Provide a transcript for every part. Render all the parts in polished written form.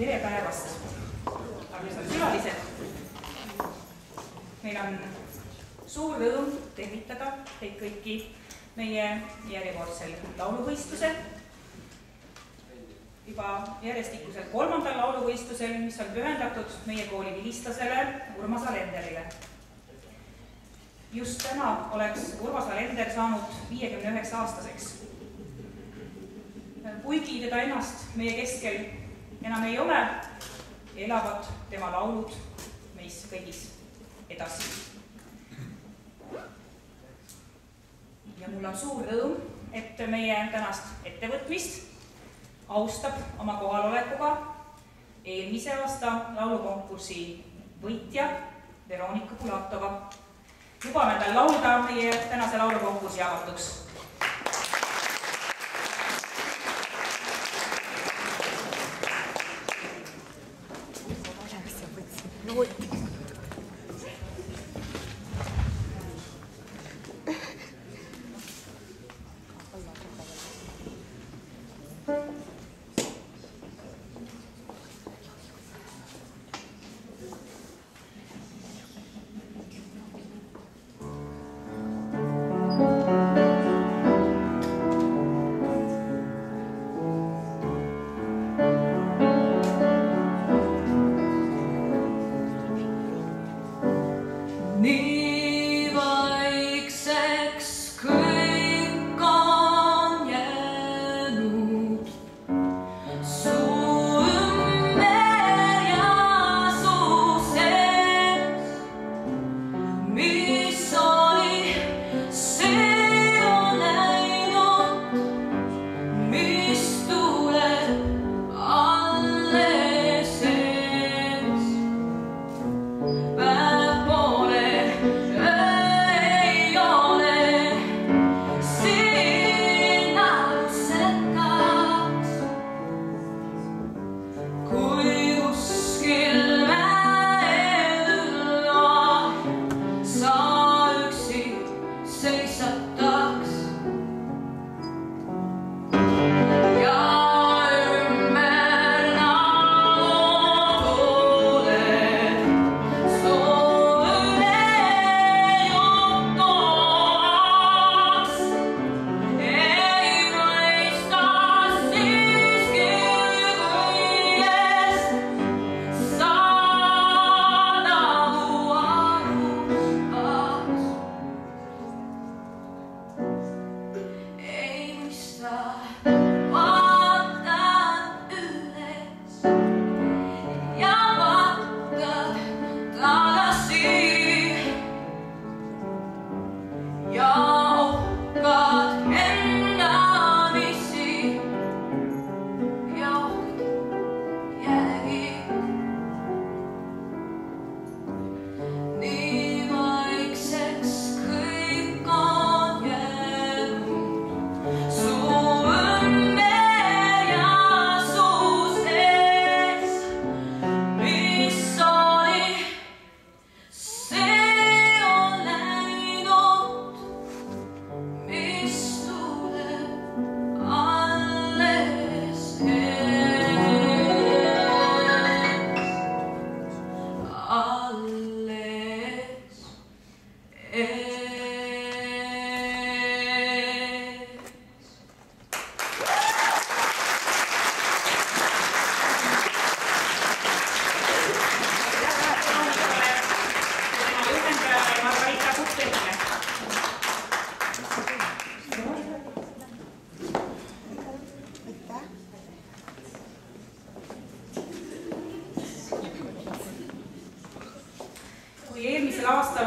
Tere päevast, armsad külalised. Meil on suur rõõm tervitada teid kõiki meie järjekordsel lauluvõistlusel. Juba järjestikusel 3. lauluvõistlusel, mis on pühendatud meie kooli vilistlasele Urmas Alenderile. Just täna oleks Urmas Alender saanud 59-aastaseks. Kuigi teda ennast meie keskel enam ei ole, elavad tema laulud meis kõigis edasi. Ja mul on suur rõõm, et meie tänast ettevõtmist austab oma kohalolekuga eelmise aasta laulukonkursi võitja Veronika Pulatova. Lubame tal laulda meie tänase laulukonkursi avatuks.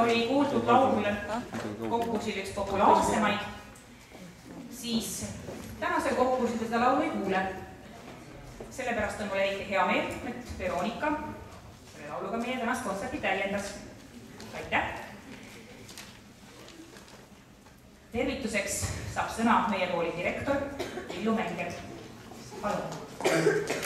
Oli kuuldud laulul konkursil üks populaarsemaid, siis tänasel konkursil seda laulu ei kuule. Sellepärast on mul eriti hea meel, et Veronika selle lauluga meie tänast kontserti täiendas. Aitäh! Tervituseks saab sõna meie kooli direktor Villu Mänger. Palun!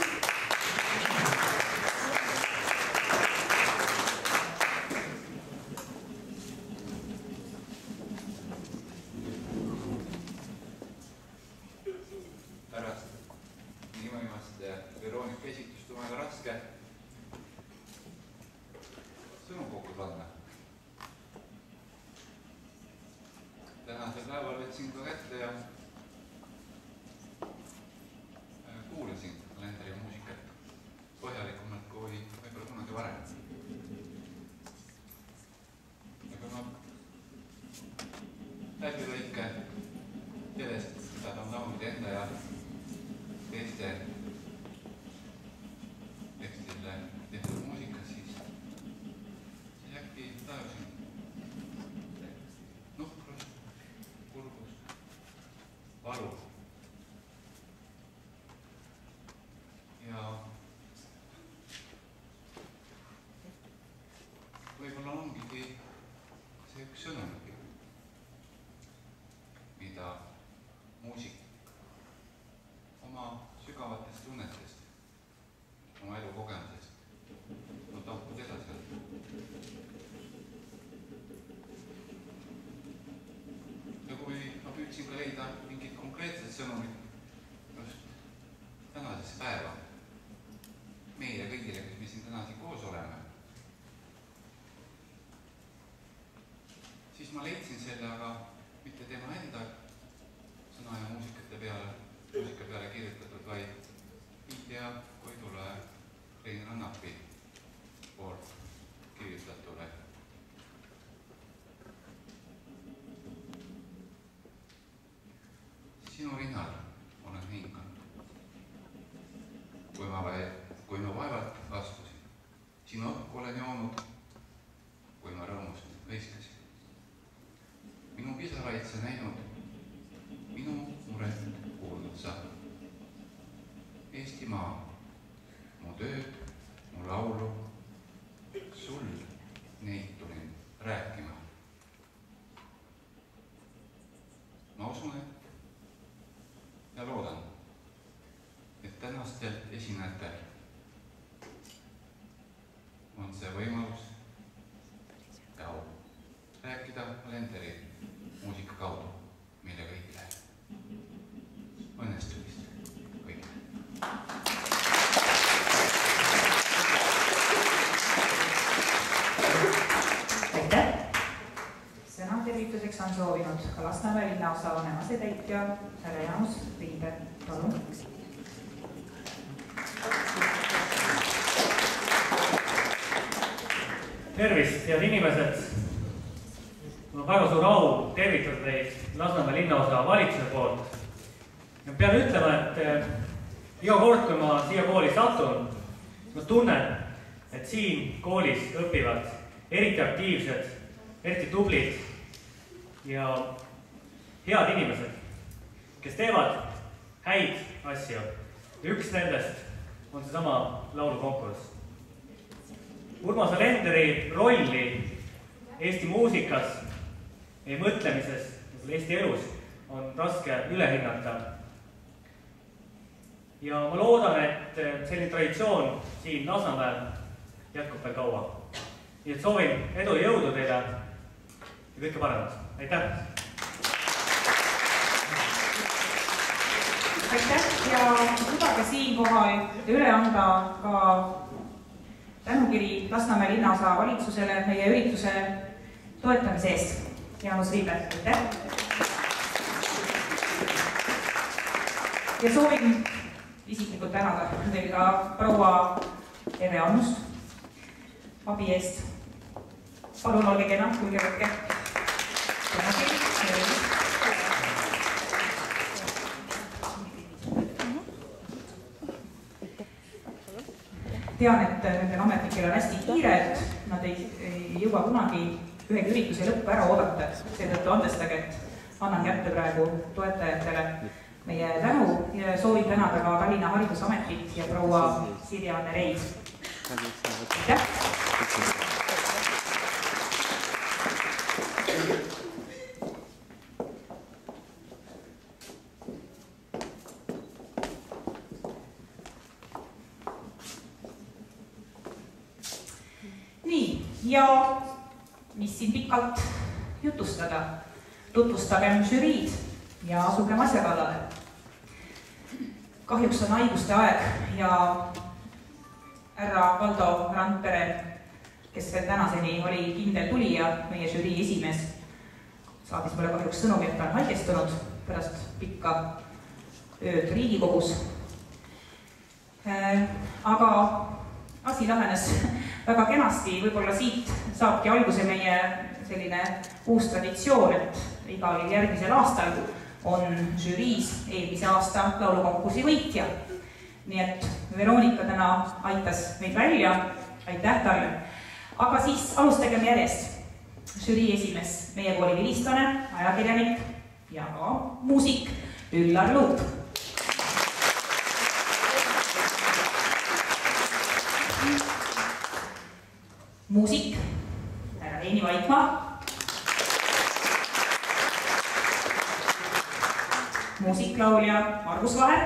imeimast Veronika esitust on väga raske sõnu kokku panna. Tänasel päeval võtsin ka kätte ja kuulasin kalendri ja muusikat põhjalikumalt kui võib-olla kunagi varem. Ja kui ma läbilõike sellest, mida ta on laulnud enda ja teiste tekstile tehtud muusikas, siis äkki tajusin nuhkrust, kurbust, valu. Ja võib-olla ongi see üks sõnum, mida muusik oma sügavatest tunnetest, oma elu kogemusest on tahtnud edasi anda. Ja kui ma püüdsin ka leida mingid konkreetsed sõnumid just tänasesse päeva, meile kõigile, kes me siin täna siin koos oleme, siis ma leidsin selle aga mitte tema enda sõna ja muusika peale kirjutatud, vaid Piia Koidula ja Rein Rannapi poolt kirjutatule. Sinu rinnal olen hinganud, kui ma vaevalt astusin. Sinu õhku olen joonud, kui ma rõõmust hõiskasin. Minu pisaraid sa näinud, minu muret kuulnud sa. Eestimaa, mu tööd, mu laulu, sul neid tulin rääkima. Ma usun, ja loodan, et tänastel esinejatel on see võimalus ja au rääkida kalendri muusika kaudu meile kõigile. Õnnestumist kõigile. Aitäh! Sõna tervituseks on soovinud ka Lasnamäe linnaosavanema asetäitja härra Jaanus Riiber. Palun! Tervist, head inimesed! Mul on väga suur au tervitada teid Lasnamäe linnaosa valitsuse poolt. Ja pean ütlema, et iga kord, kui ma siia kooli satun, ma tunnen, et siin koolis õpivad eriti aktiivsed, eriti tublid ja head inimesed, kes teevad häid asju. Ja üks nendest on seesama laulukonkurss. Urmas Alenderi rolli Eesti muusikas, meie mõtlemises, Eesti elus on raske üle hinnata. Ja ma loodan, et selline traditsioon siin Lasnamäel jätkub veel kaua. Nii et soovin edu ja jõudu teile ja kõike paremat. Aitäh! Aitäh ja lubage siinkohal üle anda ka tänukiri Lasnamäe linnaosa valitsusele meie ürituse toetamise eest. Jaanus Riiber, aitäh! Ja soovin isiklikult tänada teil ka proua Eve Annust abi eest. Palun olge kena, kulge võtke. Tean, et nendel ametnikel on hästi kiire, et nad ei jõua kunagi ühegi ürituse lõppu ära oodata. Seetõttu andestage, et annan kätte praegu toetajatele meie tänu ja soovin tänada ka Tallinna Haridusametit ja proua Sirje-Anne Reis. Aitäh! Nii, ja mis siin pikalt jutustada, tutvustagem žüriid ja asugem asja kallale. kahjuks on haiguste aeg ja härra Valdo Randpere, kes veel tänaseni oli kindel tulija, meie žürii esimees, saadis mulle kahjuks sõnumi, et ta on haigestunud pärast pikka ööd Riigikogus. Aga asi lahenes väga kenasti, võib-olla siit saabki alguse meie selline uus traditsioon, et igal järgmisel aastal on žüriis eelmise aasta laulukonkursi võitja. Nii et Veronika täna aitas meid välja, aitäh talle. Aga siis alustagem järjest. Žürii esimees, meie kooli vilistlane, ajakirjanik ja ka muusik Üllar Luup. Muusik, härra Heini Vaikmaa. Muusiklaulja Margus Vaher.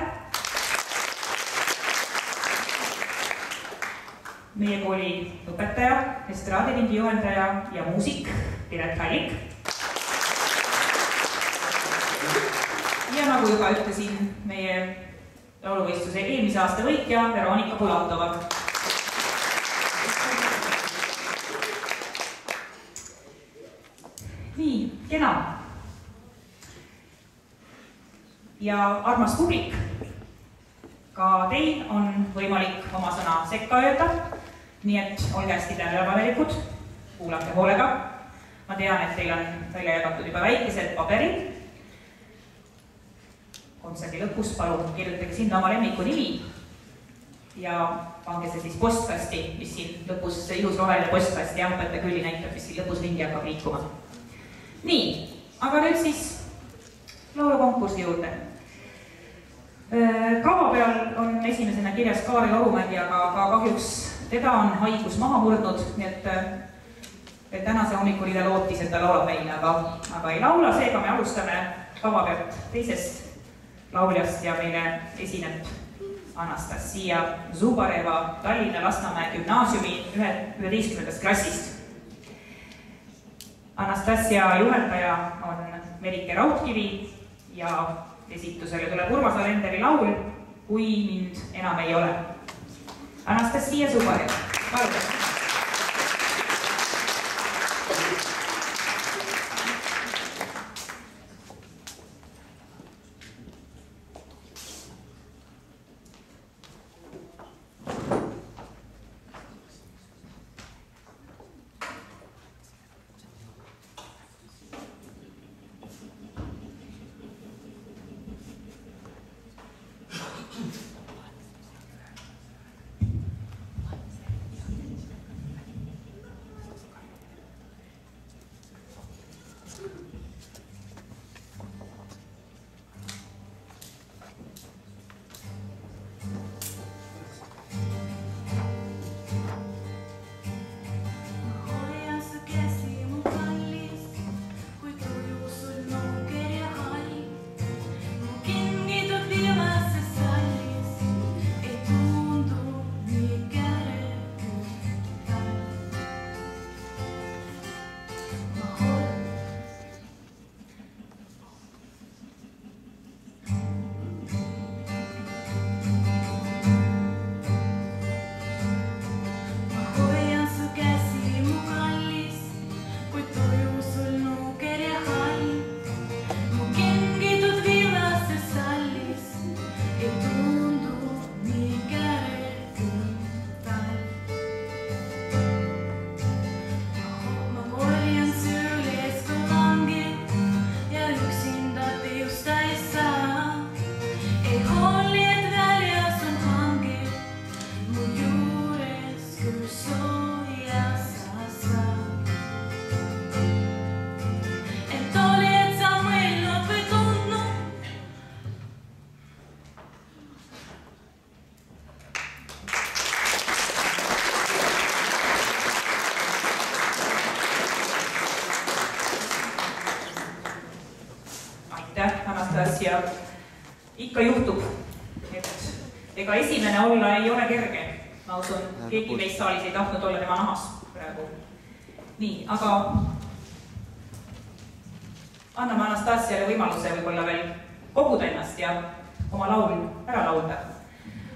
Meie kooli õpetaja, estraadilindi juhendaja ja muusik Piret Hallik. Ja nagu juba ütlesin, meie lauluvõistluse eelmise aasta võitja Veronika Pulatova. Nii, kena. Ja armas publik, ka teil on võimalik oma sõna sekka öelda, nii et olge hästi tähelepanelikud, kuulake hoolega. Ma tean, et teil on välja jagatud juba väikesed paberid. Kontserdi lõpus palun kirjutage sinna oma lemmiku nimi ja pange see siis postkasti, mis siin lõpus, see ilus roheline postkast ja õpetaja külli näitab, mis siin lõpus ringi hakkab liikuma. Nii, aga nüüd siis laulukonkursi juurde. Kava peal on esimesena kirjas Kaarel Orumägi, aga kahjuks teda on haigus maha murdnud, nii et tänase hommikul ta lootis, et ta laulab meile, aga ei laula, seega me alustame kava pealt teisest lauljast ja meile esineb Anastasia Zubareva Tallinna Lasnamäe gümnaasiumi 11. klassist. Anastasia juhendaja on Merike Raudkivi ja esitusele tuleb Urmas Alenderi laul Kui mind enam ei ole. Anastasia Zubarev, palun. Anastasia, ikka juhtub, et ega esimene olla ei ole kerge. Ma usun, keegi meist saalis ei tahtnud olla tema nahas praegu. Nii, aga anname Anastasiale võimaluse võib-olla veel koguda ennast ja oma laul ära laulda.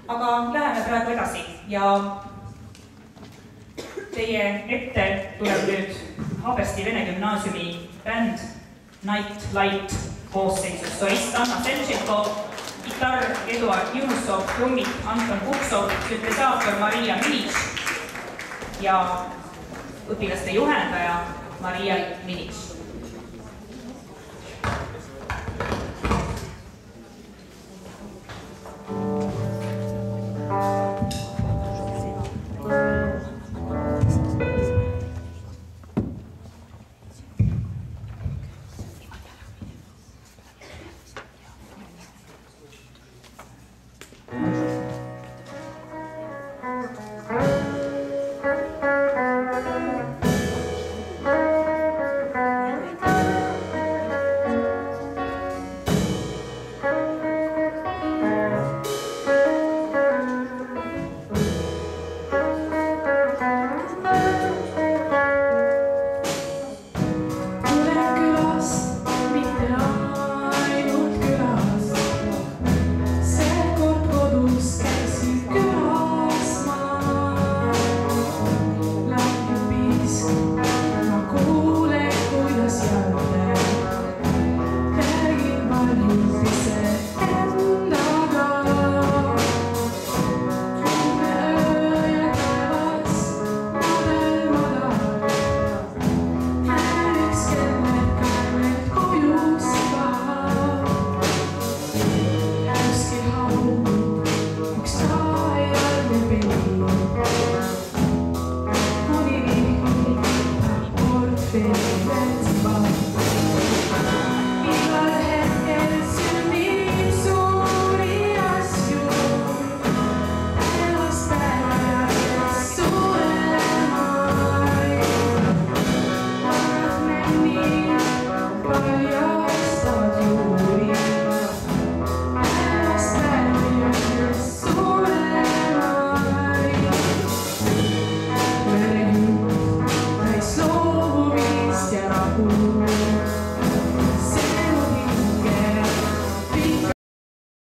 Aga läheme praegu edasi ja teie ette tuleb nüüd Haabersti Vene Gümnaasiumi bänd Night Light koosseisus solist Anna Seltšenko, kitarr Eduard Juusov, trummid Anton Kuksov, süntesaator Maria Milic ja õpilaste juhendaja Maria Milic.